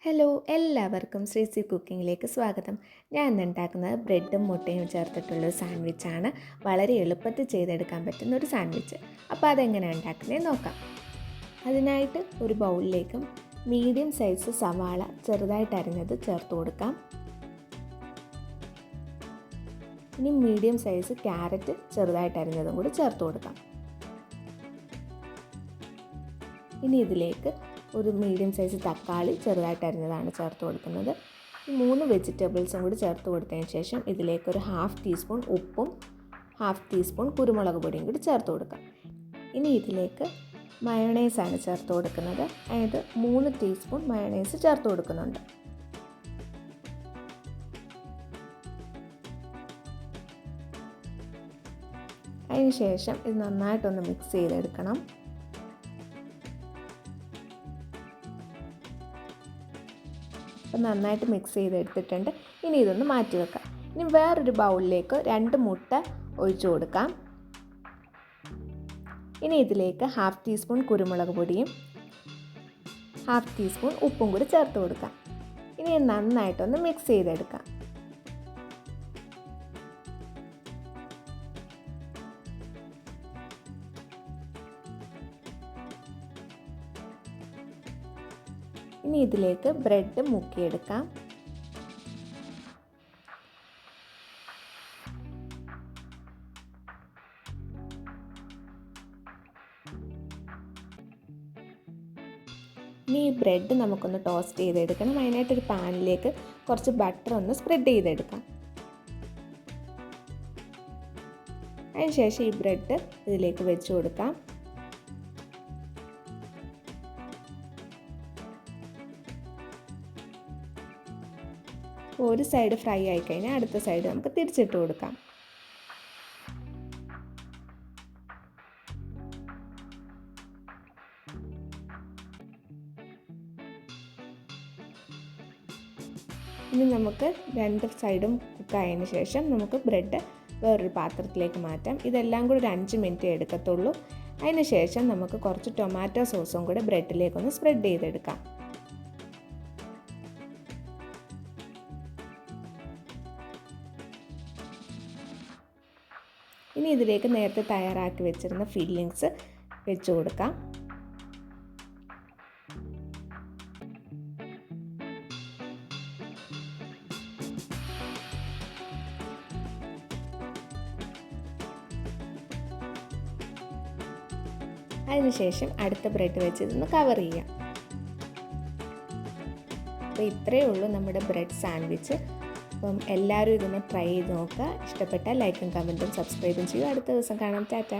Hello, എല്ലാവർക്കും ശ്രീസി കുക്കിങ്ങിലേക്ക് സ്വാഗതം. ഞാൻ ഇന്ന് ഉണ്ടാക്കുന്നത് ബ്രെഡും മുട്ടയും ചേർത്തിട്ടുള്ളൊരു സാൻഡ്വിച്ചാണ്. വളരെ എളുപ്പത്തിൽ ചെയ്തെടുക്കാൻ പറ്റുന്ന ഒരു സാൻഡ്വിച്ച്. അപ്പോൾ അതെങ്ങനെയാണ് ഉണ്ടാക്കുന്നത് നോക്കാം. അതിനായിട്ട് ഒരു ബൗളിലേക്കും മീഡിയം സൈസ് സവാള ചെറുതായിട്ട് അരിഞ്ഞത് ചേർത്ത് കൊടുക്കാം. ഇനി മീഡിയം സൈസ് ക്യാരറ്റ് ചെറുതായിട്ട് അരിഞ്ഞതും കൂടി ചേർത്ത് കൊടുക്കാം. ഇനി ഇതിലേക്ക് ഒരു മീഡിയം സൈസ് തക്കാളി ചെറുതായിട്ട് അരിഞ്ഞതാണ് ചേർത്ത് കൊടുക്കുന്നത്. ഈ 3 വെജിറ്റബിൾസും കൂടി ചേർത്ത് കൊടുത്തതിന് ശേഷം ഇതിലേക്ക് ഒരു 1/2 ടീസ്പൂൺ ഉപ്പും 1/2 ടീസ്പൂൺ കുരുമുളക് പൊടിയും കൂടി ചേർത്ത് കൊടുക്കാം. ഇനി ഇതിലേക്ക് മയോണൈസാണ് ചേർത്ത് കൊടുക്കുന്നത്. അതായത് 3 ടീസ്പൂൺ മയോണൈസ് ചേർത്ത് കൊടുക്കുന്നുണ്ട്. അതിന് ശേഷം ഇത് നന്നായിട്ടൊന്ന് മിക്സ് ചെയ്തെടുക്കണം. അപ്പം നന്നായിട്ട് മിക്സ് ചെയ്തെടുത്തിട്ടുണ്ട്. ഇനി ഇതൊന്ന് മാറ്റി വെക്കാം. ഇനി വേറൊരു ബൗളിലേക്ക് 2 മുട്ട ഒഴിച്ചു കൊടുക്കാം. ഇനി ഇതിലേക്ക് 1/2 ടീസ്പൂൺ കുരുമുളക് പൊടിയും 1/2 ടീസ്പൂൺ ഉപ്പും കൂടി ചേർത്ത് കൊടുക്കാം. ഇനി നന്നായിട്ടൊന്ന് മിക്സ് ചെയ്തെടുക്കാം. ഇനി ഇതിലേക്ക് ബ്രെഡ് മുക്കിയെടുക്കാം. ഇനി ഈ ബ്രെഡ് നമുക്കൊന്ന് ടോസ്റ്റ് ചെയ്തെടുക്കണം. അതിനായിട്ടൊരു പാനിലേക്ക് കുറച്ച് ബട്ടർ ഒന്ന് സ്പ്രെഡ് ചെയ്തെടുക്കാം. അതിനുശേഷം ഈ ബ്രെഡ് ഇതിലേക്ക് വെച്ച് കൊടുക്കാം. ഒരു സൈഡ് ഫ്രൈ ആയിക്കഴിഞ്ഞാൽ അടുത്ത സൈഡ് നമുക്ക് തിരിച്ചിട്ട് കൊടുക്കാം. ഇനി നമുക്ക് 2 സൈഡും കുക്കായതിന് ശേഷം നമുക്ക് ബ്രെഡ് വേറൊരു പാത്രത്തിലേക്ക് മാറ്റാം. ഇതെല്ലാം കൂടി ഒരു 5 മിനിറ്റ് എടുക്കത്തുള്ളൂ. അതിന് ശേഷം നമുക്ക് കുറച്ച് ടൊമാറ്റോ സോസും കൂടെ ബ്രെഡിലേക്കൊന്ന് സ്പ്രെഡ് ചെയ്തെടുക്കാം. ഇനി ഇതിലേക്ക് നേരത്തെ തയ്യാറാക്കി വെച്ചിരുന്ന ഫില്ലിങ്സ് വെച്ച് കൊടുക്കാം. അതിനുശേഷം അടുത്ത ബ്രെഡ് വെച്ച് ഇതൊന്ന് കവർ ചെയ്യാം. അപ്പോൾ ഇത്രയേ ഉള്ളൂ നമ്മുടെ ബ്രെഡ് സാൻഡ്വിച്ച്. അപ്പം എല്ലാവരും ഇതൊന്ന് ട്രൈ ചെയ്ത് നോക്കുക. ഇഷ്ടപ്പെട്ടാൽ ലൈക്കും കമൻറ്റും സബ്സ്ക്രൈബും ചെയ്യും. അടുത്ത ദിവസം കാണാം. ടാറ്റ.